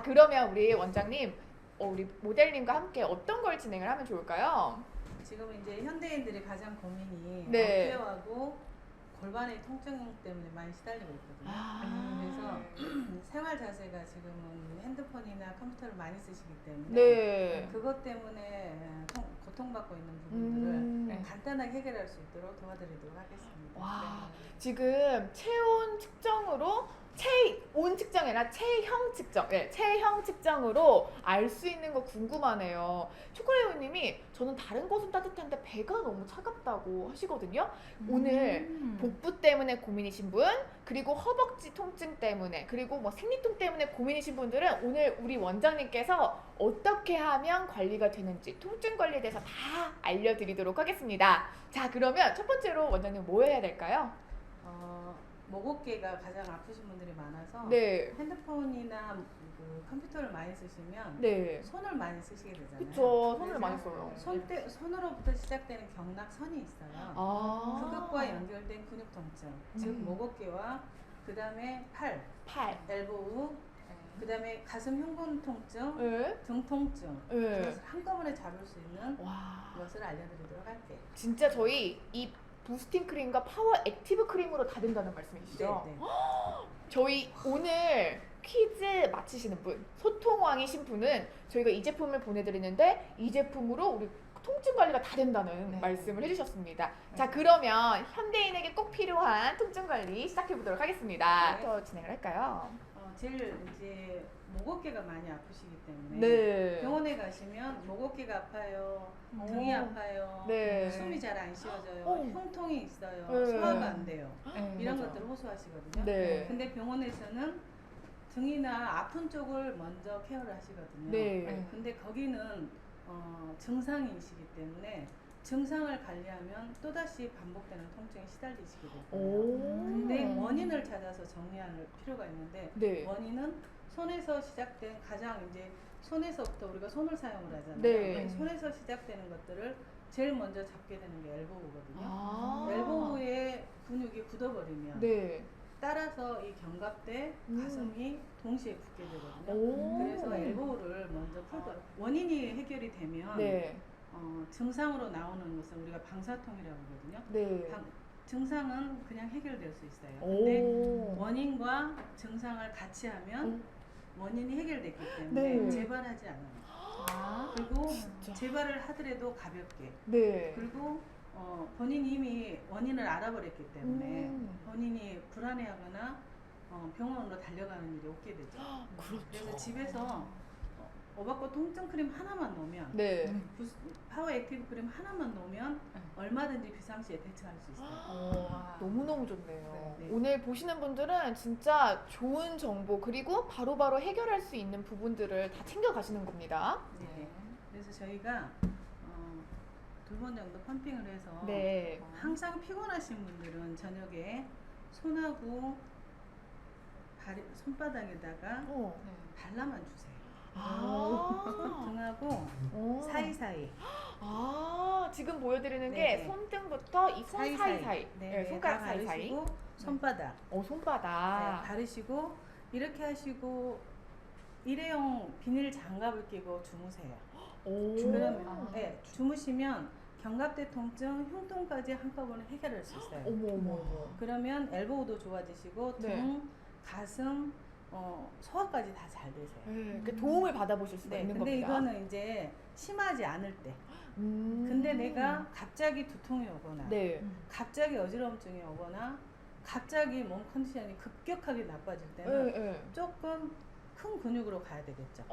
그러면 우리 원장님, 우리 모델님과 함께 어떤 걸 진행을 하면 좋을까요? 지금 이제 현대인들이 가장 고민이 네. 어깨하고 골반의 통증 때문에 많이 시달리고 있거든요. 그래서 생활 자세가 지금은 핸드폰이나 컴퓨터를 많이 쓰시기 때문에 네. 그것 때문에 고통받고 있는 부분들을 간단하게 해결할 수 있도록 도와드리도록 하겠습니다. 와, 지금 체온 측정으로 체온 측정이 아니라 체형 측정, 네, 체형 측정으로 알 수 있는 거 궁금하네요. 초콜릿님이 저는 다른 곳은 따뜻한데 배가 너무 차갑다고 하시거든요. 오늘 복부 때문에 고민이신 분, 그리고 허벅지 통증 때문에, 그리고 뭐 생리통 때문에 고민이신 분들은 오늘 우리 원장님께서 어떻게 하면 관리가 되는지 통증 관리에 대해서 다 알려드리도록 하겠습니다. 자, 그러면 첫 번째로 원장님 뭐 해야 될까요? 목 어깨가 가장 아프신 분들이 많아서 네. 핸드폰이나 그 컴퓨터를 많이 쓰시면 네. 손을 많이 쓰시게 되잖아요. 그쵸, 손을 많이 써요. 손으로부터 시작되는 경락선이 있어요. 그것과 연결된 근육 통증, 즉 목 어깨와 그 다음에 팔, 엘보우, 그 다음에 가슴 흉근 통증, 네. 등 통증, 네. 그것을 한꺼번에 잡을 수 있는 것을 알려드리도록 할게요. 진짜 저희 이 부스팅 크림과 파워 액티브 크림으로 다 된다는 말씀이시죠? 네. 저희 오늘 퀴즈 맞히시는 분, 소통왕이신 분은 저희가 이 제품을 보내드리는데 이 제품으로 우리 통증 관리가 다 된다는 말씀을 해주셨습니다. 자, 그러면 현대인에게 꼭 필요한 통증 관리 시작해 보도록 하겠습니다. 더 진행을 할까요? 제일 이제 목 어깨가 많이 아프시기 때문에 병원에 가시면 목 어깨가 아파요, 등이 아파요, 숨이 잘 안 쉬어져요, 흉통이 있어요, 소화가 안 돼요, 이런 것들을 호소하시거든요. 근데 병원에서는 등이나 아픈 쪽을 먼저 케어를 하시거든요. 근데 거기는 증상이시기 때문에 증상을 관리하면 또다시 반복되는 통증에 시달리시게 되거든요. 근데 원인을 찾아서 정리할 필요가 있는데 원인은 손에서 시작된 가장 이제 손에서부터 우리가 손을 사용을 하잖아요. 손에서 시작되는 것들을 제일 먼저 잡게 되는 게 엘보우거든요. 엘보우의 근육이 굳어버리면 따라서 이 견갑대, 가슴이 동시에 굳게 되거든요. 그래서 엘보우를 먼저 풀고 원인이 해결이 되면 증상으로 나오는 것은 우리가 방사통이라고 하거든요. 증상은 그냥 해결될 수 있어요. 근데 원인과 증상을 같이 하면 원인이 해결됐기 때문에 재발하지 않아요. 그리고 재발을 하더라도 가볍게. 그리고 본인이 이미 원인을 알아버렸기 때문에 본인이 불안해하거나 병원으로 달려가는 일이 없게 되죠. 그래서 집에서 오바코 통증 크림 하나만 놓으면 파워 액티브 크림 하나만 놓으면 얼마든지 비상시에 대처할 수 있어요. 너무너무 좋네요. 오늘 보시는 분들은 진짜 좋은 정보 그리고 바로바로 해결할 수 있는 부분들을 다 챙겨 가시는 겁니다. 그래서 저희가 2번 정도 펌핑을 해서 항상 피곤하신 분들은 저녁에 손하고 손바닥에다가 발라만 주세요. 등하고 사이사이. 지금 보여드리는 게 손등부터 이 손 사이사이, 손가락 사이사이, 손바닥. 손바닥. 바르시고 이렇게 하시고 일회용 비닐 장갑을 끼고 주무세요. 그러면 주무시면 견갑대 통증, 흉통까지 한꺼번에 해결할 수 있어요. 그러면 엘보우도 좋아지시고 등, 가슴, 소화까지 다 잘 되세요. 도움을 받아보실 수가 있는 근데 겁니다. 이거는 이제 심하지 않을 때. 근데 내가 갑자기 두통이 오거나 갑자기 어지러움증이 오거나 갑자기 몸 컨디션이 급격하게 나빠질 때는 조금 큰 근육으로 가야 되겠죠.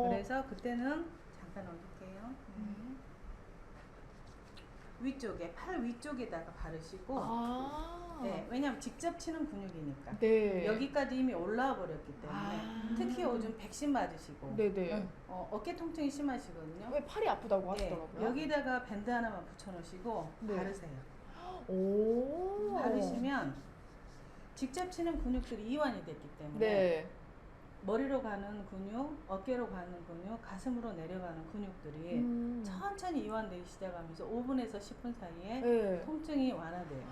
그래서 그때는 잠깐 얹을게요. 위쪽에, 팔 위쪽에다가 바르시고 왜냐면 직접 치는 근육이니까 여기까지 이미 올라와 버렸기 때문에 특히 요즘 백신 맞으시고 어깨 통증이 심하시거든요. 왜 팔이 아프다고 하시더라고요. 여기다가 밴드 하나만 붙여 놓으시고 바르세요. 바르시면 직접 치는 근육들이 이완이 됐기 때문에 머리로 가는 근육, 어깨로 가는 근육, 가슴으로 내려가는 근육들이 천천히 이완되기 시작하면서 5분에서 10분 사이에 통증이 완화돼요.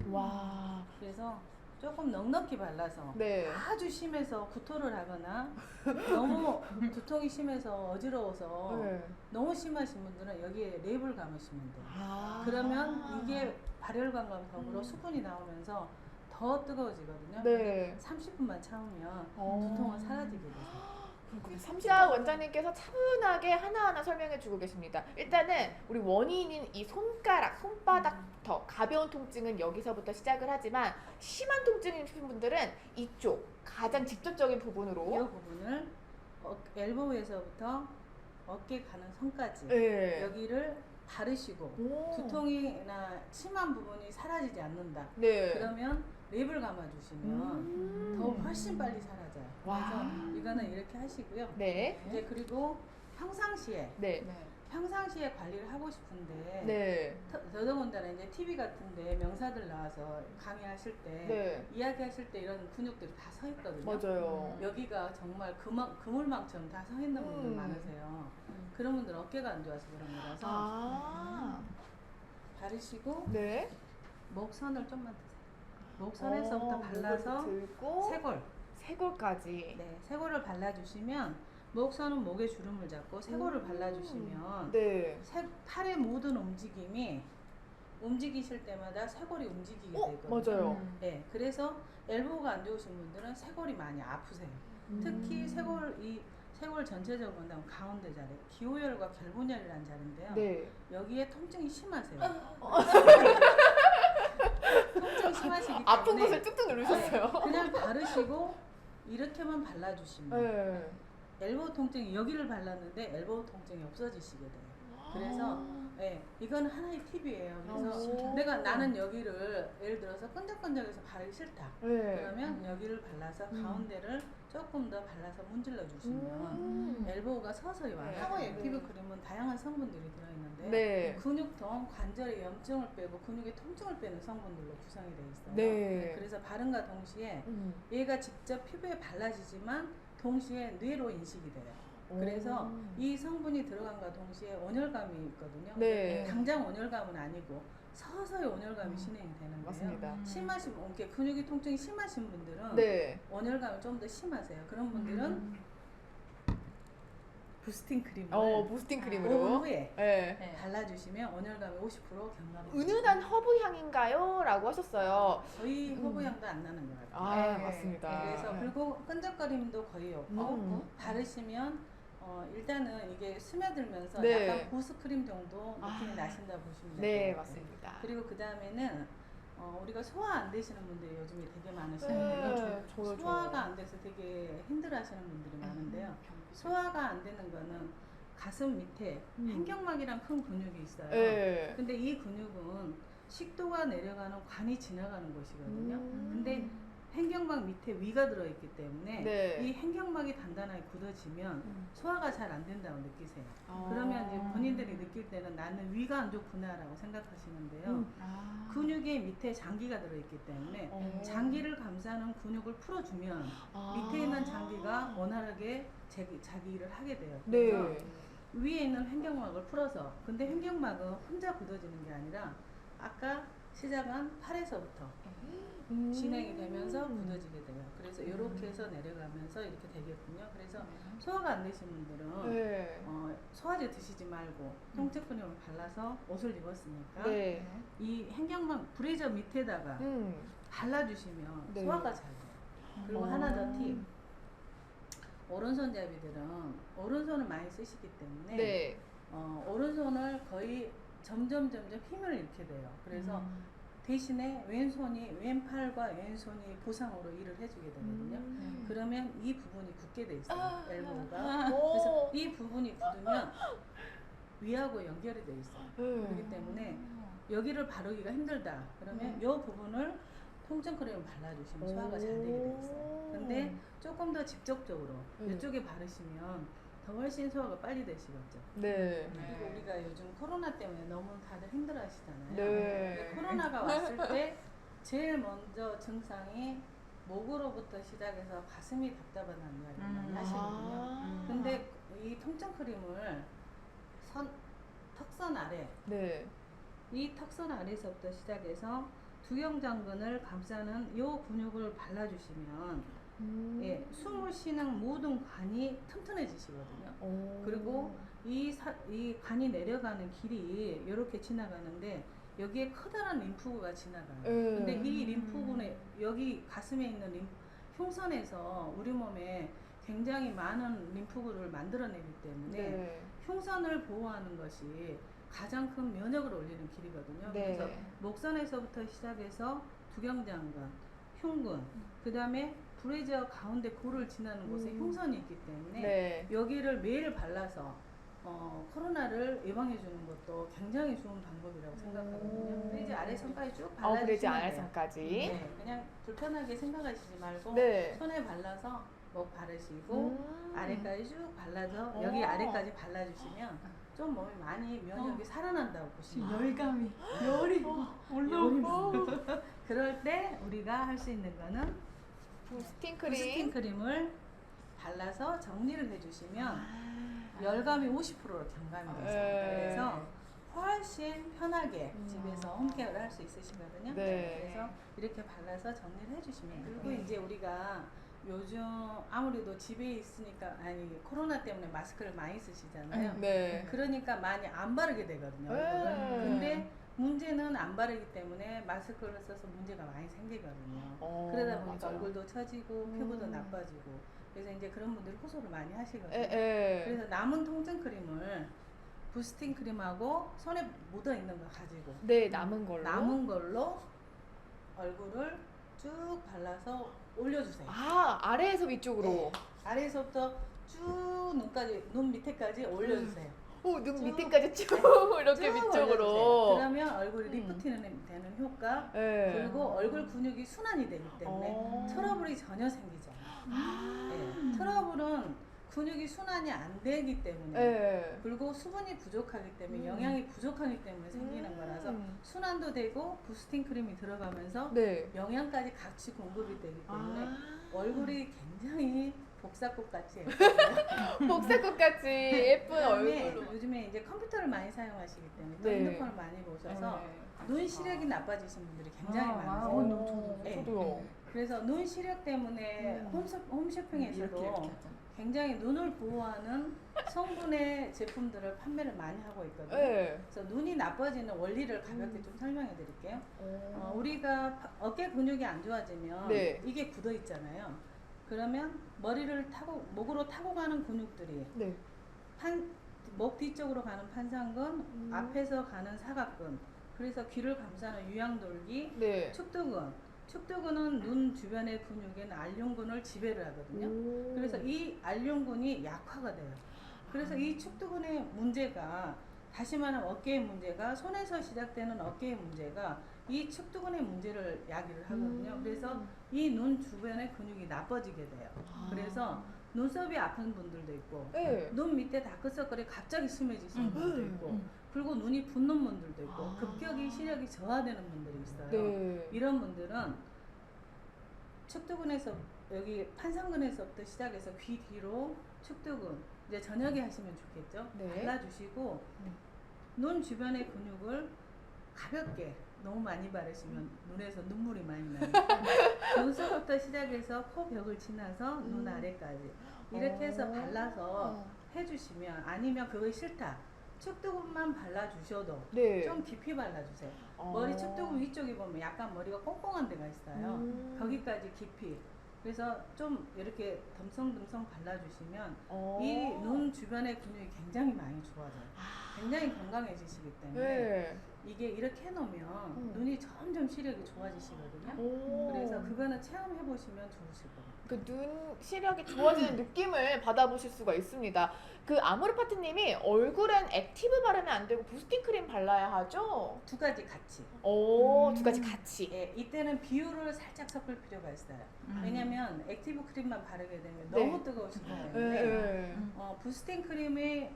와. 그래서 조금 넉넉히 발라서 네. 아주 심해서 구토를 하거나 너무 두통이 심해서 어지러워서 네. 너무 심하신 분들은 여기에 랩을 감으시면 돼요. 아. 그러면 이게 발열감과 더불어 수분이 나오면서 더 뜨거워지거든요. 네. 30분만 참으면 어. 두통은 사라지게 돼요. 삼자 원장님께서 차분하게 하나하나 설명해 주고 계십니다. 일단은 우리 원인인 이 손바닥부터 가벼운 통증은 여기서부터 시작을 하지만 심한 통증이신 분들은 이쪽 가장 직접적인 이 부분으로 부분을 엘보에서부터 어깨 가는 선까지 네. 여기를 바르시고 오. 두통이나 심한 부분이 사라지지 않는다. 네. 그러면 랩을 감아주시면 더 훨씬 빨리 사라져요. 와. 그래서 이거는 이렇게 하시고요. 네. 이제 그리고 평상시에 네. 평상시에 관리를 하고 싶은데 네. 더더군다나 이제 TV 같은데 명사들 나와서 강의하실 때 네. 이야기하실 때 이런 근육들이 다 서 있거든요. 맞아요. 여기가 정말 그물망처럼 다 서 있는 분들 많으세요. 그런 분들 어깨가 안 좋아서 그런 거라서 아. 바르시고 네. 목선을 좀만 드세요. 목선에서부터 발라서 들고 쇄골까지. 네, 쇄골을 발라주시면 목선은 목에 주름을 잡고 쇄골을 발라주시면 네. 팔의 모든 움직임이 움직이실 때마다 쇄골이 움직이게 되거든요. 맞아요. 네, 그래서 엘보가 안 좋으신 분들은 쇄골이 많이 아프세요. 특히 쇄골 전체적으로 본다면 가운데 자리, 기호혈과 결분혈이라는 자리인데요. 네. 여기에 통증이 심하세요. 통증이 심하시기 때문에 아픈 곳을 뚝뚝 누르셨어요. 그냥 바르시고 이렇게만 발라주시면 네. 엘보 통증이 여기를 발랐는데 엘보 통증이 없어지시게 돼요. 그래서 네, 이건 하나의 팁이에요. 그래서 나는 여기를 예를 들어서 끈적끈적해서 바르기 싫다. 네. 그러면 여기를 발라서 가운데를 조금 더 발라서 문질러 주시면 엘보가 서서히 와요. 하고 액티브 크림은 다양한 성분들이 들어있는데 네. 근육통, 관절의 염증을 빼고 근육의 통증을 빼는 성분들로 구성이 되어 있어요. 네. 그래서 바른과 동시에 얘가 직접 피부에 발라지지만 동시에 뇌로 인식이 돼요. 그래서 이 성분이 들어간과 동시에 온열감이 있거든요. 네. 당장 온열감은 아니고 서서히 온열감이 진행이 되는데요. 맞습니다. 심하신 이렇게 근육이 통증이 심하신 분들은 네. 온열감이 좀 더 심하세요. 그런 분들은 부스팅 크림을 부스팅 5분 크림으로. 후에 네. 발라주시면 온열감이 50% 경감이 은은한 허브 향인가요? 라고 하셨어요. 거의 허브향도 안 나는 것 같아요. 아, 네. 맞습니다. 그래서 그리고 끈적거림도 거의 없고 바르시면 일단은 이게 스며들면서 네. 약간 보습크림 정도 느낌이 나신다 보시면 돼요. 네, 맞습니다. 그리고 그 다음에는 우리가 소화 안 되시는 분들이 요즘에 되게 네, 많으시는데요. 저요. 소화가 안 돼서 되게 힘들어하시는 분들이 많은데요. 소화가 안 되는 거는 가슴 밑에 횡격막이란 큰 근육이 있어요. 네. 근데 이 근육은 식도가 내려가는 관이 지나가는 곳이거든요. 근데 횡격막 밑에 위가 들어있기 때문에 네. 이 횡격막이 단단하게 굳어지면 소화가 잘 안 된다고 느끼세요. 아. 그러면 이제 본인들이 느낄 때는 나는 위가 안 좋구나라고 생각하시는데요. 근육의 밑에 장기가 들어있기 때문에 장기를 감싸는 근육을 풀어주면 밑에 있는 장기가 원활하게 자기 일을 하게 돼요. 그래서 네. 위에 있는 횡격막을 풀어서 근데 횡격막은 혼자 굳어지는 게 아니라 아까 시작한 팔에서부터 진행이 되면서 굳어지게 돼요. 그래서 이렇게 해서 내려가면서 이렇게 되겠군요. 그래서 소화가 안 되신 분들은 네. 소화제 드시지 말고 통증크림을 발라서 옷을 입었으니까 네. 이 횡격막 브레이저 밑에다가 발라주시면 네. 소화가 잘 돼요. 그리고 하나 더 팁. 오른손잡이들은 오른손을 많이 쓰시기 때문에 네. 오른손을 거의 점점 힘을 잃게 돼요. 그래서 대신에 왼팔과 왼손이 보상으로 일을 해주게 되거든요. 그러면 이 부분이 굳게 돼 있어요. 엘보가. 그래서 이 부분이 굳으면 위하고 연결이 돼 있어요. 그렇기 때문에 여기를 바르기가 힘들다. 그러면 이 부분을 통증크림을 발라주시면 소화가 잘 되게 돼 있어요. 근데 조금 더 직접적으로 이쪽에 바르시면 더 훨씬 소화가 빨리 되시겠죠. 네. 그리고 우리가 요즘 코로나 때문에 너무 다들 힘들어 하시잖아요. 네. 근데 코로나가 왔을 때 제일 먼저 증상이 목으로부터 시작해서 가슴이 답답하다는 이야기를 많이 하시거든요. 근데 이 통증 크림을 턱선 아래 네. 이 턱선 아래에서부터 시작해서 두경장근을 감싸는 요 근육을 발라주시면 예, 숨을 쉬는 모든 관이 튼튼해지시거든요. 그리고 이 관이 내려가는 길이 이렇게 지나가는데 여기에 커다란 림프구가 지나가요. 근데 이 림프군에 여기 가슴에 있는 흉선에서 우리 몸에 굉장히 많은 림프구를 만들어내기 때문에 흉선을 보호하는 것이 가장 큰 면역을 올리는 길이거든요. 그래서 목선에서부터 시작해서 두경장근, 흉근, 그 다음에 브래지어 가운데 골을 지나는 곳에 흉선이 있기 때문에 여기를 매일 발라서 코로나를 예방해 주는 것도 굉장히 좋은 방법이라고 생각하거든요. 브래지 아래선까지 쭉 발라주시면 브래지 돼요. 아래선까지. 네, 그냥 불편하게 생각하시지 말고 손에 발라서 목 바르시고 아래까지 쭉 발라서 여기 아래까지 발라주시면 좀 몸이 많이 면역이 살아난다고 보시면 열감이 열이 올라오고 그럴 때 우리가 할 수 있는 거는 부스팅 부스팅 크림을 발라서 정리를 해주시면 열감이 50%로 경감이 됐습니다. 그래서 훨씬 편하게 집에서 홈케어를 할 수 있으시거든요. 그래서 이렇게 발라서 정리를 해주시면 돼요. 그리고 이제 우리가 요즘 아무래도 집에 있으니까 코로나 때문에 마스크를 많이 쓰시잖아요. 그러니까 많이 안 바르게 되거든요. 근데 문제는 안 바르기 때문에 마스크를 써서 문제가 많이 생기거든요. 그러다 보니까 얼굴도 처지고 피부도 나빠지고 그래서 이제 그런 분들이 호소를 많이 하시거든요. 그래서 남은 통증 크림을 부스팅 크림하고 손에 묻어 있는 거 가지고 남은 걸로 얼굴을 쭉 발라서 올려주세요. 아래에서 위쪽으로. 아래에서부터 쭉 눈 밑에까지 올려주세요. 눈 밑에까지 쭉 이렇게 위쪽으로. 올려주세요. 그러면 얼굴이 리프팅이 되는 효과 그리고 얼굴 근육이 순환이 되기 때문에 트러블이 전혀 생기지 않아요. 트러블은 근육이 순환이 안 되기 때문에 그리고 수분이 부족하기 때문에 영양이 부족하기 때문에 생기는 거라서 순환도 되고 부스팅 크림이 들어가면서 영양까지 같이 공급이 되기 때문에 얼굴이 굉장히 복사꽃 같이 예뻐요. 복사꽃 같이 예쁜 얼굴로. 요즘에 이제 컴퓨터를 많이 사용하시기 때문에 또 핸드폰을 많이 보셔서 눈 시력이 나빠지신 분들이 굉장히 많으세요. 저도요. 그래서 눈 시력 때문에 홈쇼핑에서도 굉장히 눈을 보호하는 성분의 제품들을 판매를 많이 하고 있거든요. 그래서 눈이 나빠지는 원리를 가볍게 좀 설명해 드릴게요. 우리가 어깨 근육이 안 좋아지면 이게 굳어 있잖아요. 그러면 목으로 타고 가는 근육들이 목 뒤쪽으로 가는 판상근, 앞에서 가는 사각근, 그래서 귀를 감싸는 유양돌기, 축두근은 눈 주변의 근육인 알륜근을 지배를 하거든요. 그래서 이 알륜근이 약화가 돼요. 그래서 이 축두근의 문제가, 다시 말하면 어깨의 문제가, 손에서 시작되는 어깨의 문제가 이 축두근의 문제를 야기를 하거든요. 그래서 이 눈 주변의 근육이 나빠지게 돼요. 그래서 눈썹이 아픈 분들도 있고 눈 밑에 다크서클이 갑자기 심해지시는 분들도 있고 그리고 눈이 붓는 분들도 있고 급격히 시력이 저하되는 분들이 있어요. 이런 분들은 축두근에서 여기 판상근에서부터 시작해서 귀 뒤로 축두근 이제 저녁에 하시면 좋겠죠. 발라주시고 눈 주변의 근육을 가볍게, 너무 많이 바르시면 눈에서 눈물이 많이 나요. 눈썹부터 시작해서 코 벽을 지나서 눈 아래까지 이렇게 해서 발라서 해주시면, 아니면 그거 싫다, 축두근만 발라주셔도 좀 깊이 발라주세요. 머리 축두근 위쪽에 보면 약간 머리가 꽁꽁한 데가 있어요. 거기까지 깊이. 그래서 좀 이렇게 듬성듬성 발라주시면 이 눈 주변의 근육이 굉장히 많이 좋아져요. 굉장히 건강해지시기 때문에 이게 이렇게 해놓으면 눈이 점점 시력이 좋아지시거든요. 그래서 그거는 체험해보시면 좋으실 거예요. 그 눈 시력이 좋아지는 느낌을 받아보실 수가 있습니다. 그 아모르파트님이 얼굴엔 액티브 바르면 안 되고 부스팅 크림 발라야 하죠? 두 가지 같이. 두 가지 같이. 이때는 비율을 살짝 섞을 필요가 있어요. 왜냐면 액티브 크림만 바르게 되면 너무 뜨거우시기 때문에 부스팅 크림의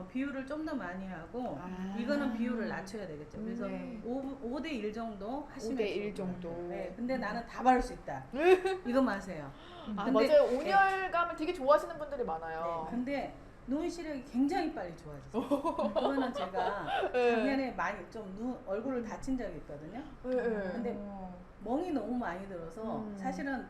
비율을 좀 더 많이 하고 이거는 비율을 낮춰야 되겠죠. 그래서 5대 1 정도 하시면 5대 1 정도. 근데 나는 다 바를 수 있다. 이거 마세요. 맞아요. 온열감을 되게 좋아하시는 분들이 많아요. 근데 누운 시력이 굉장히 빨리 좋아지죠. 그거는 제가 작년에 많이 좀 얼굴을 다친 적이 있거든요. 근데 멍이 너무 많이 들어서 사실은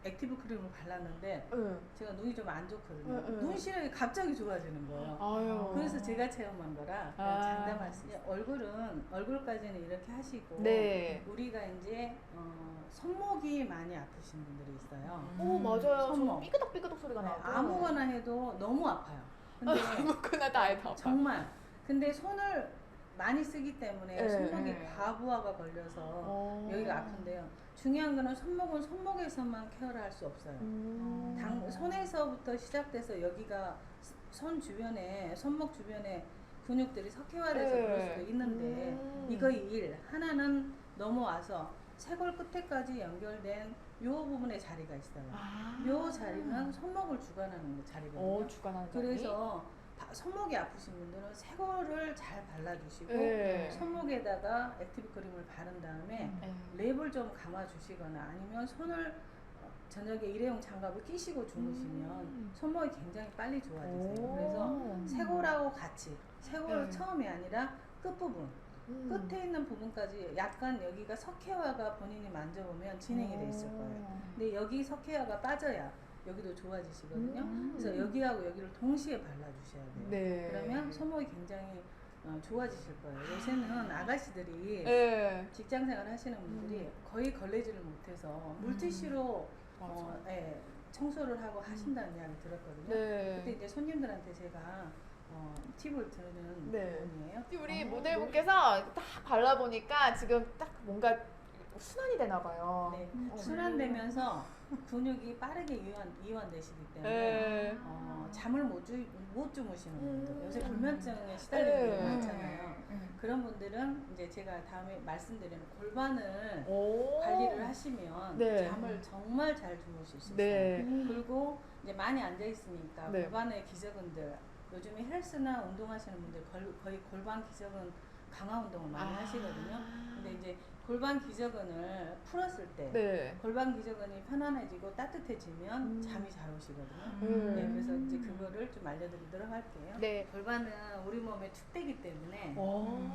액티브 크림을 발랐는데 제가 눈이 좀 안 좋거든요. 눈 시력이 갑자기 좋아지는 거예요. 아유. 그래서 제가 체험한 거라 장담할 수 있어요. 얼굴까지는 이렇게 하시고 네. 우리가 이제 손목이 많이 아프신 분들이 있어요. 오 맞아요. 손목. 저 삐그덕삐그덕 소리가 나고. 아무거나 해도 너무 아파요. 근데 아무거나 다 아파. 정말 근데 손을 많이 쓰기 때문에 네, 손목이 네. 과부하가 걸려서 여기가 아픈데요. 중요한 거는 손목은 손목에서만 케어를 할 수 없어요. 손에서부터 시작돼서 여기가 손 주변에 손목 주변에 근육들이 석회화돼서 그럴 수도 있는데 이거 하나는 넘어와서 쇄골 끝에까지 연결된 요 부분에 자리가 있어요. 요 자리는 손목을 주관하는 자리거든요. 주관하는 그래서 손목이 아프신 분들은 쇄골을 잘 발라주시고 네. 손목에다가 액티브 크림을 바른 다음에 랩을 좀 감아주시거나 아니면 손을 저녁에 일회용 장갑을 끼시고 주무시면 손목이 굉장히 빨리 좋아지세요. 그래서 쇄골하고 같이 쇄골 처음이 아니라 끝부분 끝에 있는 부분까지 약간 여기가 석회화가 본인이 만져보면 진행이 돼 있을 거예요. 근데 여기 석회화가 빠져야 여기도 좋아지시거든요. 그래서 여기하고 여기를 동시에 발라주셔야 돼요. 네. 그러면 손목이 굉장히 좋아지실 거예요. 요새는 아가씨들이 직장생활 하시는 분들이 거의 걸레질을 못해서 물티슈로 청소를 하고 하신다는 이야기 들었거든요. 그때 이제 손님들한테 제가 팁을 드리는 부분이에요. 우리 모델분께서 딱 발라보니까 지금 딱 뭔가 순환이 되나 봐요. 네, 순환되면서 근육이 빠르게 이완되시기 때문에 잠을 못 주무시는 분들, 요새 불면증에 시달리는 분들 많잖아요. 그런 분들은 이제 제가 다음에 말씀드리는 골반을 관리를 하시면 잠을 정말 잘 주무실 수 있어요. 그리고 이제 많이 앉아 있으니까 골반의 기저근들, 요즘에 헬스나 운동하시는 분들 거의 골반 기저근 강화 운동을 많이 하시거든요. 근데 이제 골반 기저근을 풀었을 때 골반 기저근이 편안해지고 따뜻해지면 잠이 잘 오시거든요. 네, 그래서 이제 그거를 좀 알려드리도록 할게요. 골반은 우리 몸의 축대이기 때문에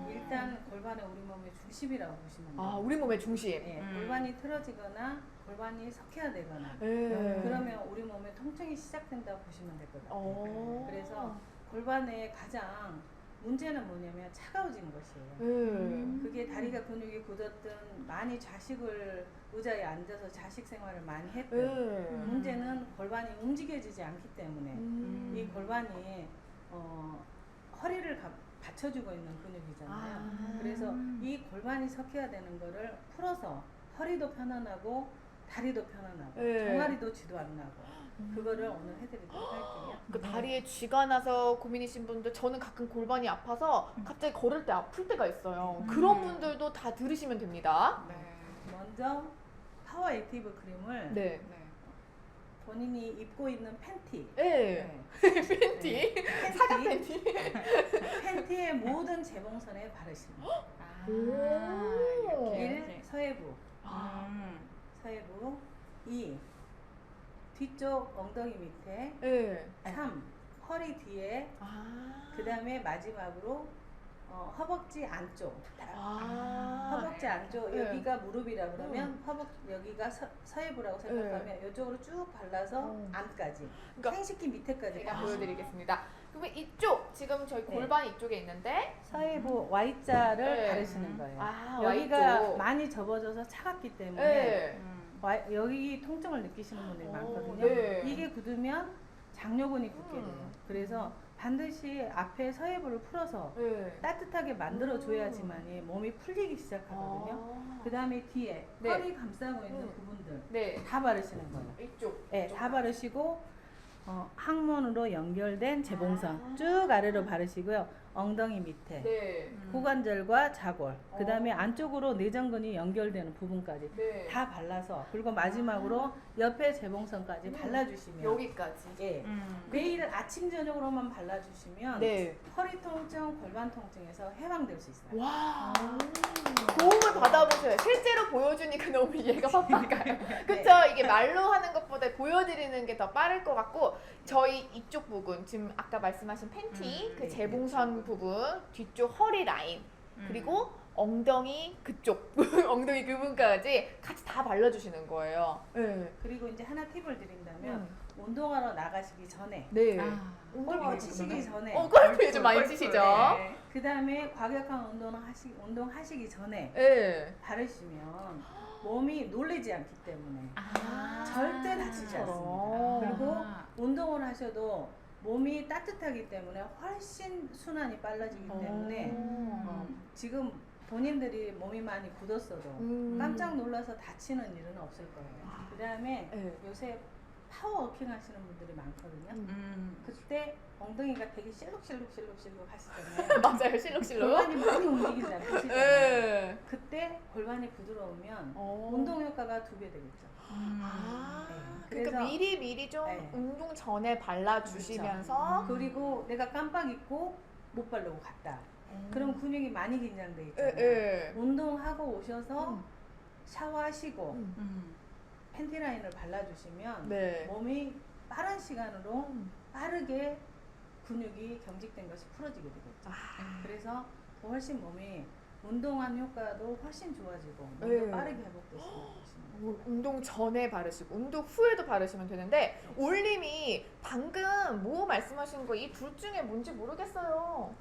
일단 골반은 우리 몸의 중심이라고 보시면 돼요. 우리 몸의 중심. 골반이 틀어지거나 골반이 석회화되거나 그러면 우리 몸에 통증이 시작된다고 보시면 될 것 같아요. 그래서 골반의 가장 문제는 뭐냐면 차가워진 것이에요. 그게 다리가 근육이 굳었든 많이 좌식을 의자에 앉아서 좌식 생활을 많이 했든 문제는 골반이 움직여지지 않기 때문에 이 골반이 허리를 받쳐주고 있는 근육이잖아요. 그래서 이 골반이 석회화되는 거를 풀어서 허리도 편안하고 다리도 편안하고 종아리도 쥐도 안 나고 그거를 오늘 해드리도록 할게요. 그 다리에 쥐가 나서 고민이신 분들, 저는 가끔 골반이 아파서 갑자기 걸을 때 아플 때가 있어요. 그런 분들도 다 들으시면 됩니다. 먼저 파워 액티브 크림을 본인이 입고 있는 팬티, 팬티, 사각 팬티, 팬티의 모든 재봉선에 바르시는 오. 1. 서해부, 서해부. 2. 뒤쪽 엉덩이 밑에. 3. 허리 뒤에. 그 다음에 마지막으로 허벅지 안쪽. 허벅지 안쪽, 여기가 무릎이라 그러면 여기가 서해부라고 생각하면 이쪽으로 쭉 발라서 안까지, 그러니까 생식기 밑에까지 제가 보여드리겠습니다. 그러면 이쪽, 지금 저희 골반 이쪽에 있는데 서해부 Y자를 바르시는 거예요. 여기가 Y쪽. 많이 접어져서 차갑기 때문에 여기 통증을 느끼시는 분들이 많거든요. 이게 굳으면 장요근이 굳게 돼요. 그래서 반드시 앞에 서해부를 풀어서 따뜻하게 만들어줘야지만이 몸이 풀리기 시작하거든요. 그 다음에 뒤에 허리 감싸고 있는 부분들 다 바르시는 거예요. 이쪽. 다 바르시고 항문으로 연결된 재봉선 쭉 아래로 바르시고요. 엉덩이 밑에, 네. 고관절과 좌골, 그 다음에 안쪽으로 내전근이 연결되는 부분까지 네. 다 발라서, 그리고 마지막으로 옆에 재봉선까지 발라주시면 여기까지. 예. 매일 아침 저녁으로만 발라주시면 네. 허리 통증, 골반 통증에서 해방될 수 있어요. 와. 도움을 받아보세요. 실제로 보여주니까 너무 이해가 팍팍 가요. 그쵸? 이게 말로 하는 것보다 보여드리는 게 더 빠를 것 같고, 저희 이쪽 부분, 지금 아까 말씀하신 팬티, 그 재봉선 부분, 뒤쪽 허리 라인, 그리고 엉덩이 그쪽, 엉덩이 부분까지 같이 다 발라주시는 거예요. 네. 그리고 이제 하나 팁을 드린다면 운동하러 나가시기 전에, 네. 골프 치시기 전에, 골프 요즘 많이 치시죠? 네. 그 다음에 과격한 운동하시기 전에 네. 바르시면 몸이 놀라지 않기 때문에 절대 다치지 않습니다. 아. 그리고 운동을 하셔도 몸이 따뜻하기 때문에 훨씬 순환이 빨라지기 때문에 지금 본인들이 몸이 많이 굳었어도 깜짝 놀라서 다치는 일은 없을 거예요. 그 다음에 네. 요새 파워워킹 하시는 분들이 많거든요. 그때 엉덩이가 되게 실룩실룩 하시잖아요. 맞아요, 실룩실룩. 골반이 많이 움직이지 않으시잖아요. 네. 그때 골반이 부드러우면 어. 운동 효과가 2배 되겠죠. 아, 네. 그러니까 그래서- 미리 좀 네. 운동 전에 발라주시면서 그리고 내가 깜빡 잊고 못 바르고 갔다. 그럼 근육이 많이 긴장돼 예, 있잖아요. 예. 운동하고 오셔서 음. 샤워하시고 팬티 라인을 발라주시면 네. 몸이 빠른 시간으로 음. 빠르게 근육이 경직된 것이 풀어지게 되겠죠. 그래서 더 훨씬 몸이 운동한 효과도 훨씬 좋아지고 몸도 네. 빠르게 회복될 수 있는 것입니다. 운동 전에 바르시고 운동 후에도 바르시면 되는데, 올림이 방금 뭐 말씀하신 거 이 둘 중에 뭔지 모르겠어요.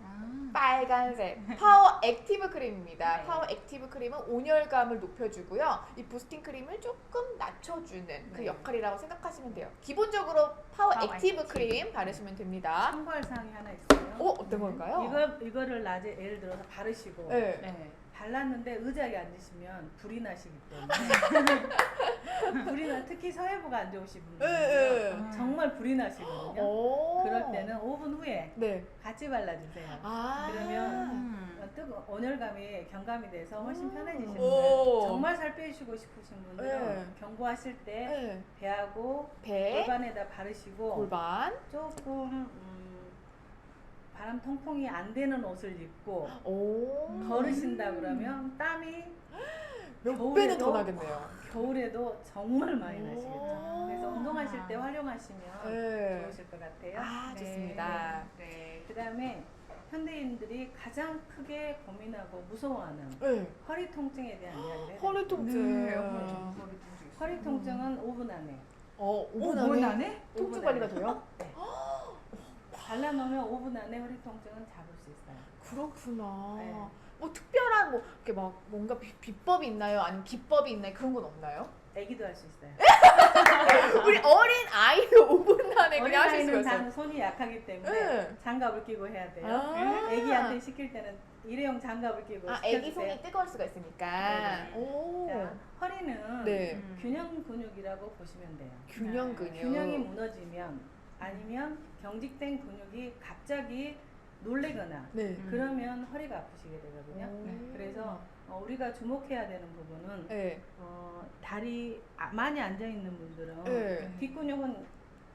빨간색 파워 액티브 크림입니다. 네. 파워 액티브 크림은 온열감을 높여주고요. 이 부스팅 크림을 조금 낮춰주는 그 네. 역할이라고 생각하시면 돼요. 기본적으로 파워 파워 액티브 액티브. 크림 바르시면 됩니다. 참고할 사항이 하나 있어요. 어떤 건가요? 이거를 낮에 예를 들어서 바르시고 네. 발랐는데 의자에 앉으시면 불이 나시기 때문에 불이 나 특히 서해부가 안 좋으신 분들 네. 정말 불이 나시거든요. 오. 그럴 때는 5분 후에 네. 같이 발라주세요. 아. 그러면 온열감이 경감이 돼서 훨씬 편해지시는 오. 거예요. 정말 살 빼시고 싶으신 분들은 네. 경고하실 때 네. 배하고 배, 골반에다 바르시고 골반. 조금 바람 통풍이 안 되는 옷을 입고 오. 걸으신다 그러면 땀이 몇 겨울에도- 배는 더 나겠네요. 겨울에도 정말 많이 나시겠죠. 오. 그래서 운동하실 때 활용하시면 네. 좋으실 것 같아요. 아, 좋습니다. 네. 그 다음에 현대인들이 가장 크게 고민하고 무서워하는 네. 허리 통증에 대한 이야기를 해요. 허리 통증. 네. 허리 통증은 5분 안에 5분 분 안에 안에? 통증 5분 관리가 안에. 돼요? 네. 발라놓으면 5분 안에 허리 통증은 잡을 수 있어요. 그렇구나. 네. 뭐 특별한 뭐 이렇게 막 뭔가 비법이 있나요? 아니면 기법이 있나요? 그런 건 없나요? 애기도 할 수 있어요. 우리 어린 아이도 5분 안에 그냥 하실 수가 어린아이는 있어요. 손이 약하기 때문에 네. 장갑을 끼고 해야 돼요. 아. 애기한테 시킬 때는 일회용 장갑을 끼고 아, 시켜주세요. 애기 손이 뜨거울 수가 있으니까. 네네. 오. 자, 허리는 네. 균형 근육이라고 보시면 돼요. 균형 근육. 균형이 무너지면 아니면 경직된 근육이 갑자기 놀래거나 네. 그러면 허리가 아프시게 되거든요. 오. 그래서 우리가 주목해야 되는 부분은 네. 다리 많이 앉아 있는 분들은 네. 뒷근육은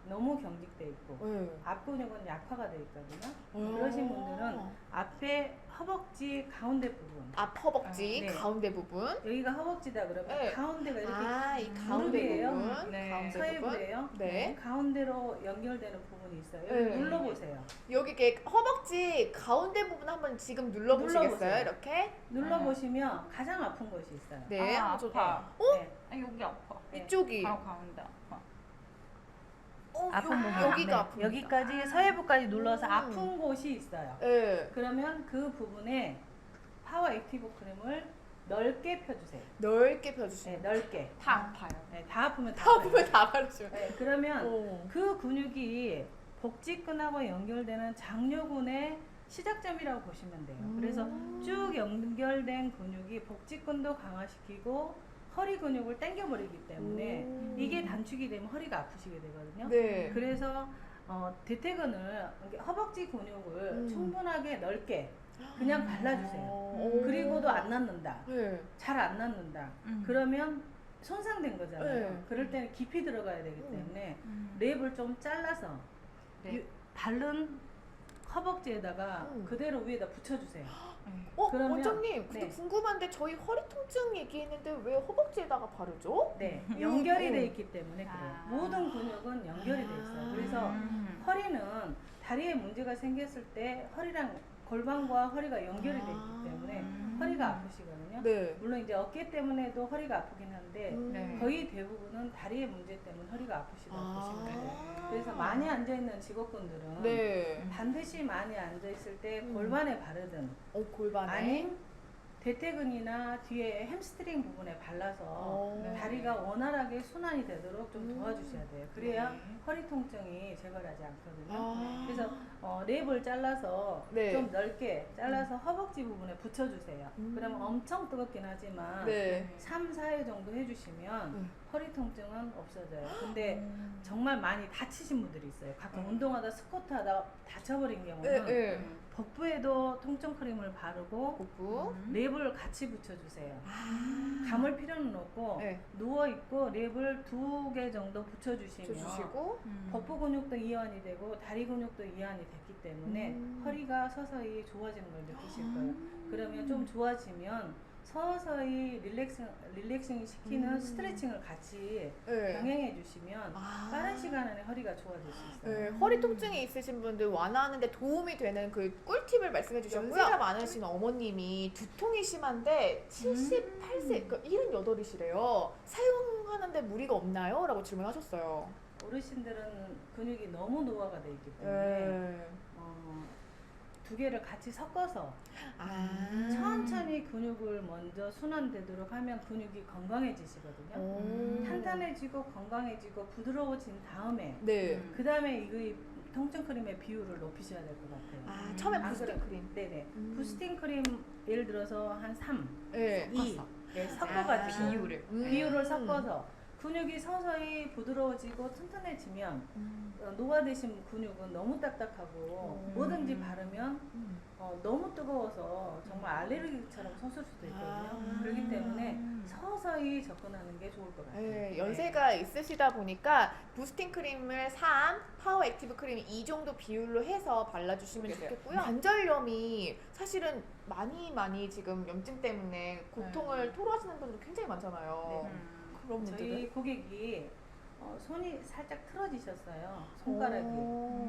너무 경직돼 있고 네. 앞근육은 약화가 돼 있거든요. 오. 그러신 분들은 앞에 허벅지 가운데 부분 앞 허벅지 네. 가운데 부분. 여기가 허벅지다 그러면 네. 가운데가 이렇게 아, 이 가운데 무릎이에요. 부분. 네. 가운데 부분. 서해부예요. 네. 가운데로 연결되는 부분이 있어요. 여기 네. 눌러보세요. 여기 이렇게 허벅지 가운데 부분 한번 지금 눌러보시겠어요? 눌러보세요. 이렇게? 눌러보시면 가장 아픈 곳이 있어요. 네. 아, 한번 아파. 네. 아, 여기 아파. 네. 이쪽이. 바로 가운데 아파. 아픈 부분. 여기가 아픕니다. 여기까지 서해부까지 눌러서 아픈 곳이 있어요. 네. 그러면 그 부분에 파워 액티브 크림을 넓게 펴주세요. 넓게 펴주시면. 네, 넓게. 다 아파요. 네, 다 아프면 다 다 아파요. 보면 다 바르시면. 네, 그러면 오. 그 근육이 복직근하고 연결되는 장요근의 시작점이라고 보시면 돼요. 그래서 쭉 연결된 근육이 복직근도 강화시키고 허리 근육을 당겨버리기 때문에 이게 단축이 되면 허리가 아프시게 되거든요. 네. 그래서 대퇴근을 허벅지 근육을 충분하게 넓게 그냥 발라주세요. 그리고도 안 낫는다. 네. 잘 안 낫는다. 그러면 손상된 거잖아요. 네. 그럴 때는 깊이 들어가야 되기 때문에 랩을 좀 잘라서 바른 허벅지에다가 그대로 위에다 붙여주세요. 그러면- 원장님, 근데 네. 궁금한데 저희 허리 통증 얘기했는데 왜 허벅지에다가 바르죠? 네, 연결이 돼 있기 때문에 그래요. 모든 근육은 연결이 돼 있어요. 그래서 허리는 다리에 문제가 생겼을 때 허리랑 골반과 허리가 연결이 돼 있기 때문에 허리가 아프시거든요. 네. 물론 이제 어깨 때문에도 허리가 아프긴 한데 네. 거의 대부분은 다리의 문제 때문에 허리가 아프시다고 보시면 돼요. 아. 그래서 많이 앉아 있는 직업군들은 네. 반드시 많이 앉아 있을 때 골반에 바르든 골반에. 아니면 대퇴근이나 뒤에 햄스트링 부분에 발라서 네. 다리가 원활하게 순환이 되도록 좀 도와주셔야 돼요. 그래야 네. 허리 통증이 제거하지 않거든요. 아. 그래서 랩을 잘라서 네. 좀 넓게 잘라서 허벅지 부분에 붙여주세요. 그러면 엄청 뜨겁긴 하지만 네. 3, 4회 정도 해주시면 허리 통증은 없어져요. 근데 음. 정말 많이 다치신 분들이 있어요. 가끔 운동하다 스쿼트하다 다쳐버린 경우는 네. 복부에도 통증 크림을 바르고 복부. 랩을 같이 붙여주세요. 아. 감을 필요는 없고 네. 누워있고 랩을 2개 정도 붙여주시면 붙여주시고. 복부 근육도 이완이 되고 다리 근육도 이완이 됐기 때문에 허리가 서서히 좋아지는 걸 느끼실 거예요. 그러면 좀 좋아지면 서서히 릴렉싱 시키는 스트레칭을 같이 네. 병행해 주시면 아. 빠른 시간 안에 허리가 좋아질 수 있어요. 네, 허리 통증이 있으신 분들 완화하는데 도움이 되는 그 꿀팁을 말씀해 주셨고요. 연세가 많으신 어머님이 두통이 심한데 78세, 그러니까 78이시래요. 사용하는데 무리가 없나요? 라고 질문하셨어요. 어르신들은 근육이 너무 노화가 돼 있기 때문에 네. 2개를 같이 섞어서 천천히 근육을 먼저 순환되도록 하면 근육이 건강해지시거든요. 탄탄해지고 건강해지고 부드러워진 다음에 네. 그 다음에 이 통증 크림의 비율을 높이셔야 될 것 같아요. 아, 처음에 부스팅 크림. 네네. 부스팅 크림 예를 들어서 한 3, 네. 2 네, 섞어가지고 비율을 섞어서 근육이 서서히 부드러워지고 튼튼해지면 노화되신 근육은 너무 딱딱하고 뭐든지 바르면 너무 뜨거워서 정말 알레르기처럼 솟을 수도 있거든요. 그렇기 때문에 서서히 접근하는 게 좋을 것 같아요. 네, 연세가 있으시다 보니까 부스팅 크림을 3, 파워 액티브 크림 2 정도 비율로 해서 발라주시면 좋겠고요. 관절염이 사실은 많이 지금 염증 때문에 고통을 토로하시는 분들 굉장히 많잖아요. 그런 분들은 저희 고객이 손이 살짝 틀어지셨어요. 손가락이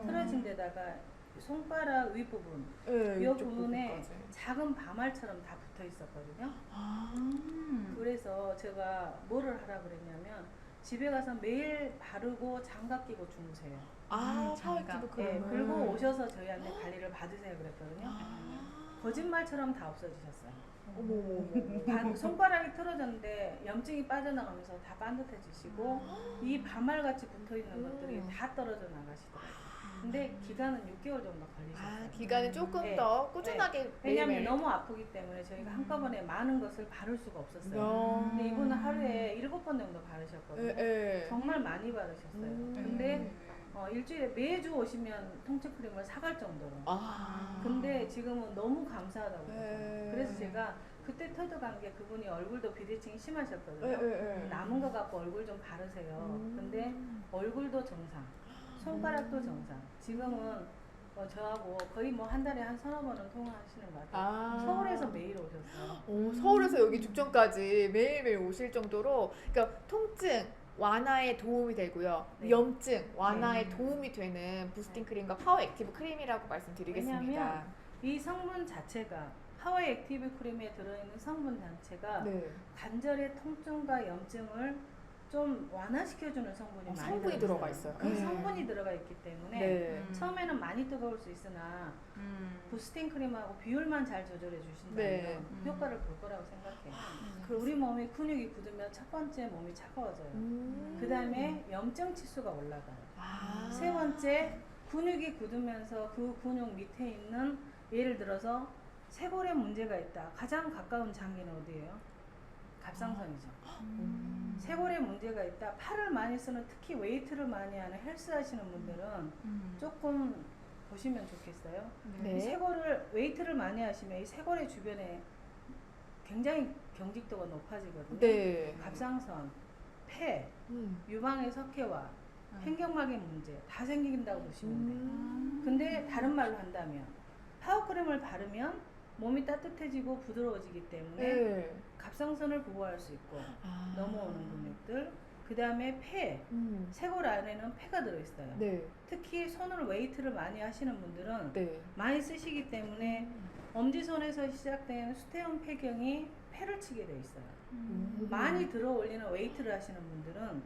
틀어진 데다가 손가락 윗부분 네, 이 이쪽 부분에 부분까지. 작은 바말처럼 다 붙어 있었거든요. 아. 그래서 제가 뭐를 하라 그랬냐면 집에 가서 매일 바르고 장갑 끼고 주무세요. 아, 장갑. 파워액티브 네, 크림을. 그리고 오셔서 저희한테 관리를 받으세요 그랬거든요. 거짓말처럼 다 없어지셨어요. 어머. 손가락이 틀어졌는데 염증이 빠져나가면서 다 반듯해지시고 이 바말같이 붙어있는 것들이 다 떨어져 나가시더라고요. 근데 기간은 6개월 정도 걸리셨어요. 아, 기간은 조금 네. 더 꾸준하게 왜냐하면 매일매일. 너무 아프기 때문에 저희가 한꺼번에 많은 것을 바를 수가 없었어요. 근데 이분은 하루에 7번 정도 바르셨거든요. 정말 많이 바르셨어요. 근데 일주일에 매주 오시면 통증 크림을 사갈 정도로. 근데 지금은 너무 감사하다고 그러세요. 그래서 제가 그때 터득한 게 그분이 얼굴도 비대칭이 심하셨거든요. 남은 거 갖고 얼굴 좀 바르세요. 근데 얼굴도 정상, 손가락도 정상. 지금은 저하고 거의 뭐 한 달에 한 서너 번은 통화하시는 것 같아요. 서울에서 매일 오셨어요. 서울에서 여기 죽전까지 매일매일 오실 정도로, 그러니까 통증 완화에 도움이 되고요. 네. 염증 완화에 도움이 되는 부스팅 크림과 파워 액티브 크림이라고 말씀드리겠습니다. 왜냐하면 이 성분 자체가 파워 액티브 크림에 들어있는 성분 자체가 관절의 통증과 염증을 좀 완화시켜주는 성분이 많이 성분이 들어가 있어요. 그 성분이 들어가 있기 때문에 처음에는 많이 뜨거울 수 있으나 부스팅 크림하고 비율만 잘 조절해 주신다면 효과를 볼 거라고 생각해요. 우리 몸이 근육이 굳으면 첫 번째 몸이 차가워져요. 그 다음에 염증 치수가 올라가요. 세 번째 근육이 굳으면서 그 근육 밑에 있는 예를 들어서 쇄골에 문제가 있다. 가장 가까운 장기는 어디예요? 갑상선이죠. 쇄골에 문제가 있다. 팔을 많이 쓰는 특히 웨이트를 많이 하는 헬스 하시는 분들은 조금 보시면 좋겠어요. 네. 이 쇄골을 웨이트를 많이 하시면 이 쇄골의 주변에 굉장히 경직도가 높아지거든요. 네. 갑상선, 폐, 유방의 석회와 횡격막의 문제 다 생긴다고 보시면 돼요. 근데 다른 말로 한다면 파워크림을 바르면 몸이 따뜻해지고 부드러워지기 때문에 네. 갑상선을 보호할 수 있고 넘어오는 근육들, 그 다음에 폐, 쇄골 안에는 폐가 들어있어요. 네. 특히 손을 웨이트를 많이 하시는 분들은 네. 많이 쓰시기 때문에 엄지손에서 시작된 수태형 폐경이 폐를 치게 돼 있어요. 많이 들어 올리는 웨이트를 하시는 분들은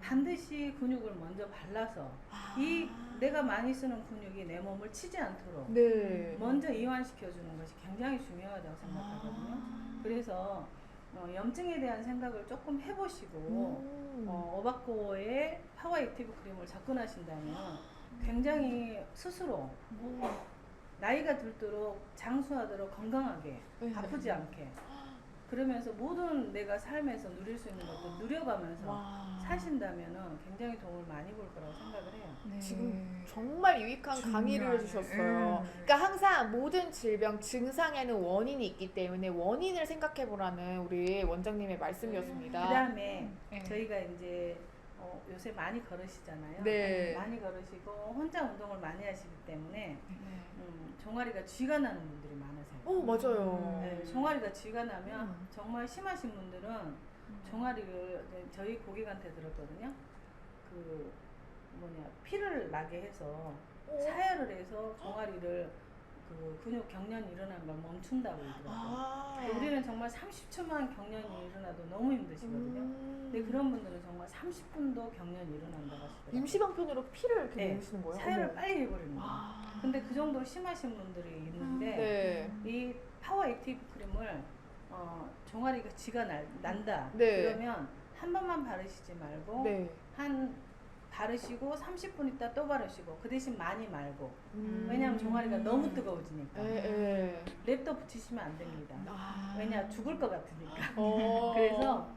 반드시 근육을 먼저 발라서 이 내가 많이 쓰는 근육이 내 몸을 치지 않도록 네. 먼저 이완시켜 주는 것이 굉장히 중요하다고 생각하거든요. 그래서 염증에 대한 생각을 조금 해보시고 어바코의 파워 액티브 크림을 접근하신다면 굉장히 스스로 나이가 들도록 장수하도록 건강하게 네. 아프지 않게 그러면서 모든 내가 삶에서 누릴 수 있는 것들 누려가면서 사신다면은 굉장히 도움을 많이 볼 거라고 생각을 해요. 네. 지금 정말 유익한 강의를 중요하네. 해주셨어요. 그러니까 항상 모든 질병 증상에는 원인이 있기 때문에 원인을 생각해 보라는 우리 원장님의 말씀이었습니다. 그 다음에 네. 저희가 이제 요새 많이 걸으시잖아요. 네. 많이 걸으시고 혼자 운동을 많이 하시기 때문에 네. 종아리가 쥐가 나는 분들이 많으세요. 맞아요. 네, 종아리가 쥐가 나면 정말 심하신 분들은 종아리를 저희 고객한테 들었거든요. 그 피를 나게 해서 사혈을 해서 종아리를 그 근육 경련이 일어나는 걸 멈춘다고 그러더라고요. 우리는 정말 30초만 경련이 일어나도 너무 힘드시거든요. 근데 그런 분들은 정말 30분도 경련이 일어난다고 하시더라고요. 임시방편으로 피를 이렇게 네, 내시는 거예요? 사혈을 어머. 빨리 해버리는 거예요. 근데 그 정도로 심하신 분들이 있는데 네. 이 파워 액티브 크림을 종아리가 쥐가 난다. 네. 그러면 한 번만 바르시지 말고 네. 한 바르시고 30분 있다 또 바르시고 그 대신 많이 말고 왜냐하면 종아리가 너무 뜨거워지니까 네. 랩도 붙이시면 안 됩니다. 왜냐 죽을 것 같으니까. 어. 그래서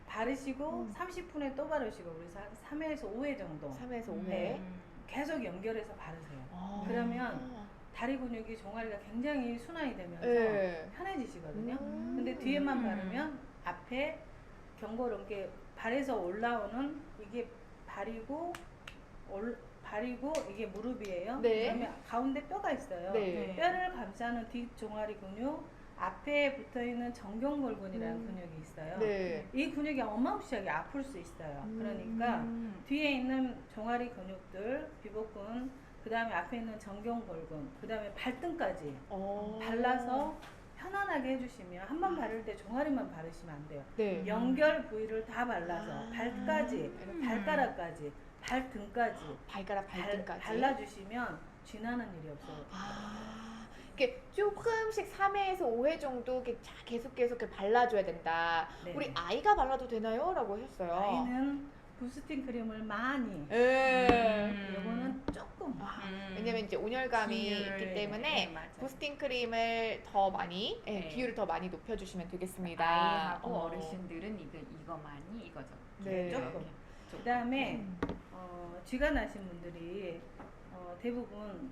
바르시고 30분에 또 바르시고 그래서 한 3회에서 5회 정도 3회에서 5회. 네. 계속 연결해서 바르세요. 그러면 다리 근육이 종아리가 굉장히 순환이 되면서 네. 편해지시거든요. 근데 뒤에만 바르면 앞에 경고로 이렇게 발에서 올라오는 이게 발이고 이게 무릎이에요. 네. 그러면 가운데 뼈가 있어요. 네. 뼈를 감싸는 뒷종아리 근육 앞에 붙어있는 정경골근이라는 근육이 있어요. 네. 이 근육이 어마무시하게 아플 수 있어요. 그러니까 뒤에 있는 종아리 근육들, 비복근, 그 다음에 앞에 있는 정경골근, 그 다음에 발등까지 발라서 편안하게 해주시면 한 번 바를 때 종아리만 바르시면 안 돼요. 네. 연결 부위를 다 발라서 발까지, 발가락까지, 발등까지 발가락 발등까지 발라주시면 쥐나는 일이 없어요. 이렇게 조금씩 3회에서 5회 정도 이렇게 계속 이렇게 발라줘야 된다. 네. 우리 아이가 발라도 되나요? 라고 하셨어요. 아이는 부스팅 크림을 많이. 요거는 조금. 왜냐면 이제 온열감이 비율을, 있기 때문에 네, 맞아요. 부스팅 크림을 더 많이 네. 비율을 더 많이 높여주시면 되겠습니다. 아이하고 어르신들은 이거 많이 이거죠. 네. 조금. 그 다음에 쥐가 나신 분들이 대부분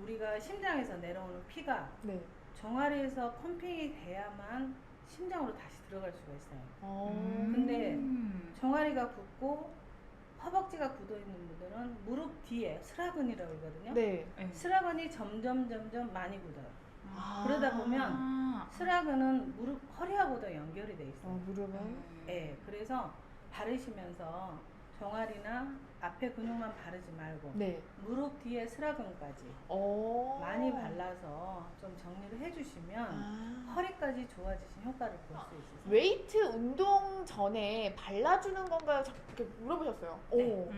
우리가 심장에서 내려오는 피가 네. 종아리에서 펌핑이 돼야만 심장으로 다시 들어갈 수가 있어요. 어. 근데 종아리가 붓고 허벅지가 굳어 있는 분들은 무릎 뒤에 스라근이라고 그러거든요. 네. 스라근이 점점 많이 굳어요. 그러다 보면 스라근은 무릎 허리하고도 연결이 돼 있어요. 무릎은 네, 그래서 바르시면서 종아리나 앞에 근육만 바르지 말고 네. 무릎 뒤에 스라근까지 많이 발라서 좀 정리를 해주시면 허리까지 좋아지신 효과를 볼 수 있으세요. 웨이트 운동 전에 발라주는 건가요? 자꾸 이렇게 물어보셨어요. 네.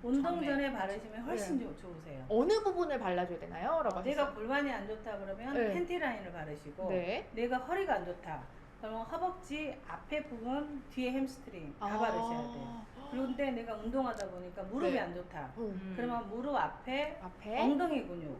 운동 전에 바르시면 훨씬 좋으세요. 어느 부분을 발라줘야 되나요? 라고 내가 하셨어요. 골반이 안 좋다 그러면 네. 팬티 라인을 바르시고 네. 내가 허리가 안 좋다 그러면 허벅지 앞에 부분 뒤에 햄스트링 다 바르셔야 돼요. 그런데 내가 운동하다 보니까 무릎이 네. 안 좋다. 음. 그러면 무릎 앞에 앞에 엉덩이 근육,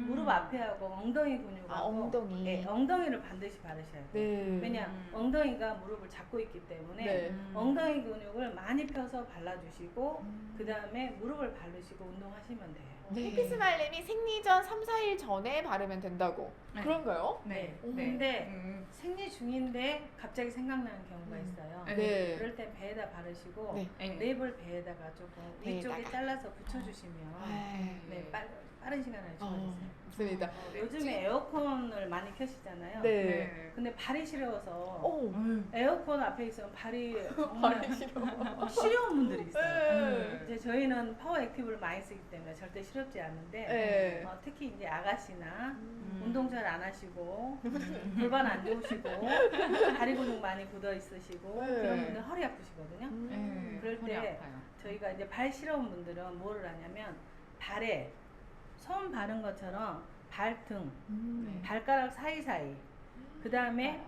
무릎 앞에하고 엉덩이 근육하고 아, 엉덩이. 네, 엉덩이를 반드시 바르셔야 돼요. 네. 왜냐 엉덩이가 무릎을 잡고 있기 때문에 네. 엉덩이 근육을 많이 펴서 발라주시고 음. 그 다음에 무릎을 바르시고 운동하시면 돼요. 네. 햇빛스마일님이 생리전 3, 4일 전에 바르면 된다고. 네. 그런가요? 네. 음. 네. 근데 생리 중인데 갑자기 생각나는 경우가 있어요. 네. 그럴 때 배에다 바르시고 네. 네. 랩을 배에다가 조금 위쪽에 배에다가. 잘라서 붙여주시면 네. 네, 빠른 시간 안에 좋아지세요. 맞습니다. 요즘에 에어컨을 많이 켜시잖아요. 네. 근데 발이 시려워서 오. 에어컨 앞에 있으면 발이 정말 발이 싫어. 시려운 분들이 있어요. 네. 이제 저희는 파워 액티브를 많이 쓰기 때문에 절대 시렵지 않는데 네. 특히 이제 아가씨나 음. 운동 잘 안 하시고 골반 안 좋으시고 다리 근육 많이 굳어 있으시고 네. 그런 분들 허리 아프시거든요. 음. 그럴 허리 때 아파요. 저희가 이제 발 시려운 분들은 뭐를 하냐면 발에 손 바른 것처럼 발등, 음. 발가락 사이사이, 그 다음에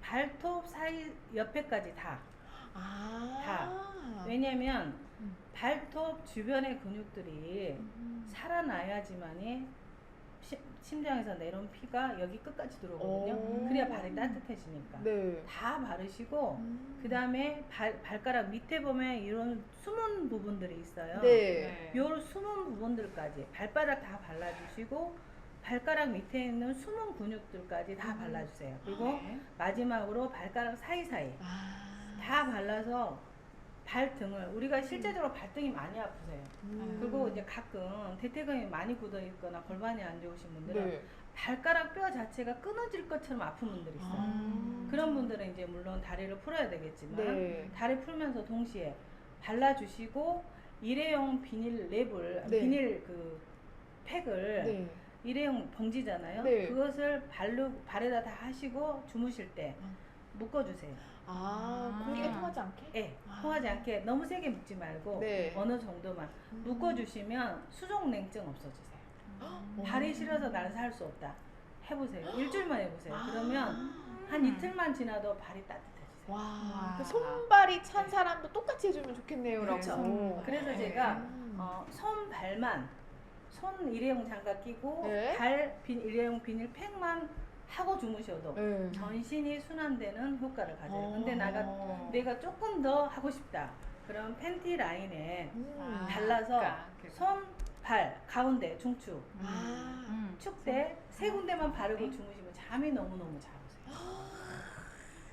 발톱 사이 옆에까지 다. 아. 왜냐면 음. 발톱 주변의 근육들이 살아나야지만이 심장에서 내려온 피가 여기 끝까지 들어오거든요. 오. 그래야 발이 따뜻해지니까. 네. 다 바르시고 음. 그 다음에 발가락 밑에 보면 이런 숨은 부분들이 있어요. 네. 요 숨은 부분들까지 발바닥 다 발라주시고 발가락 밑에 있는 숨은 근육들까지 다 발라주세요. 그리고 네. 마지막으로 발가락 사이사이 아. 다 발라서 발등을 우리가 실제적으로 발등이 많이 아프세요. 그리고 이제 가끔 대퇴근이 많이 굳어 있거나 골반이 안 좋으신 분들은 네. 발가락 뼈 자체가 끊어질 것처럼 아픈 분들이 있어요. 아. 그런 분들은 이제 물론 다리를 풀어야 되겠지만 네. 다리 풀면서 동시에 발라주시고 일회용 비닐 랩을 네. 비닐 그 팩을 네. 일회용 봉지잖아요. 네. 그것을 발에다 다 하시고 주무실 때 묶어주세요. 아, 공기가 통하지 않게? 예, 아. 통하지 않게 너무 세게 묶지 말고 네. 어느 정도만 묶어주시면 수족 냉증 없어지세요. 오. 발이 시려서 나는 살 수 없다. 해보세요. 일주일만 해보세요. 아. 그러면 한 이틀만 지나도 발이 따뜻해지세요. 와, 그 손발이 찬 사람도 똑같이 해주면 좋겠네요, 그렇죠. 라고. 그래서 제가 손 발만 손 일회용 장갑 끼고 네. 발 일회용 비닐 팩만 하고 주무셔도 네. 전신이 순환되는 효과를 가져요. 어. 근데 내가 조금 더 하고 싶다. 그럼 팬티 라인에 음. 발라서 그러니까 손, 발, 가운데 중추, 아. 축대 세 군데만 바르고 주무시면 잠이 너무너무 잘 오세요.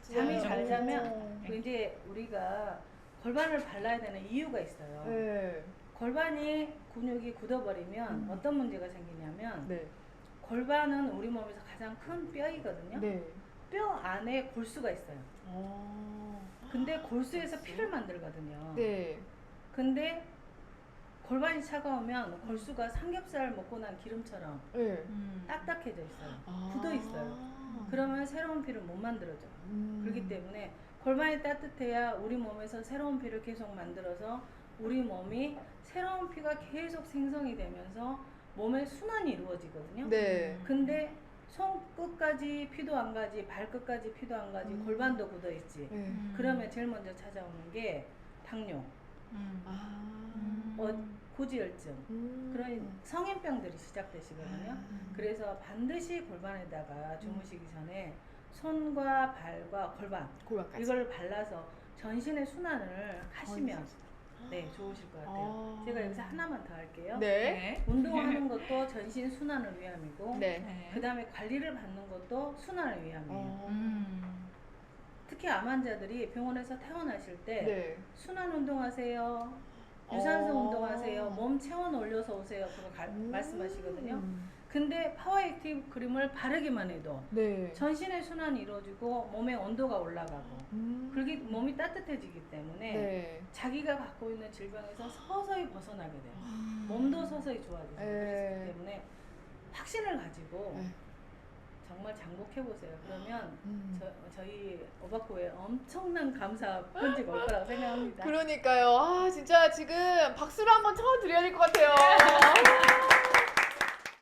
잠이 잘 자면 그 이제 우리가 골반을 발라야 되는 이유가 있어요. 네. 골반이 근육이 굳어버리면 어떤 문제가 생기냐면 네. 골반은 우리 몸에서 가장 큰 뼈이거든요. 네. 뼈 안에 골수가 있어요. 어. 근데 골수에서 피를 만들거든요. 네. 근데 골반이 차가우면 골수가 삼겹살 먹고 난 기름처럼 네. 딱딱해져 있어요. 아. 굳어 있어요. 그러면 새로운 피를 못 만들어줘. 음. 그렇기 때문에 골반이 따뜻해야 우리 몸에서 새로운 피를 계속 만들어서 우리 몸이 새로운 피가 계속 생성이 되면서 몸의 순환이 이루어지거든요. 네. 근데 손끝까지 피도 안 가지, 발끝까지 피도 안 가지, 골반도 굳어 있지. 네. 그러면 제일 먼저 찾아오는 게 당뇨, 아. 고지혈증, 그런 성인병들이 시작되시거든요. 그래서 반드시 골반에다가 주무시기 전에 손과 발과 골반까지. 이걸 발라서 전신의 순환을 하시면 네 좋으실 것 같아요. 아. 제가 여기서 하나만 더 할게요. 네. 운동하는 것도 전신 순환을 위함이고 네. 그 다음에 관리를 받는 것도 순환을 위함이에요. 어. 특히 암 환자들이 병원에서 퇴원하실 때 네. 순환 운동하세요, 유산소 어. 운동하세요, 몸 체온 올려서 오세요. 그거 말씀하시거든요. 근데 파워 액티브 크림을 바르기만 해도 네. 전신의 순환이 이루어지고 몸의 온도가 올라가고 그렇게 몸이 따뜻해지기 때문에 네. 자기가 갖고 있는 질병에서 서서히 벗어나게 돼요. 몸도 서서히 좋아지죠. 네. 그렇기 때문에 확신을 가지고 네. 정말 장복해 보세요. 그러면 저희 오바코에 엄청난 감사 편지가 올 거라고 생각합니다. 그러니까요. 아, 진짜 지금 박수를 한번 쳐드려야 될 것 같아요.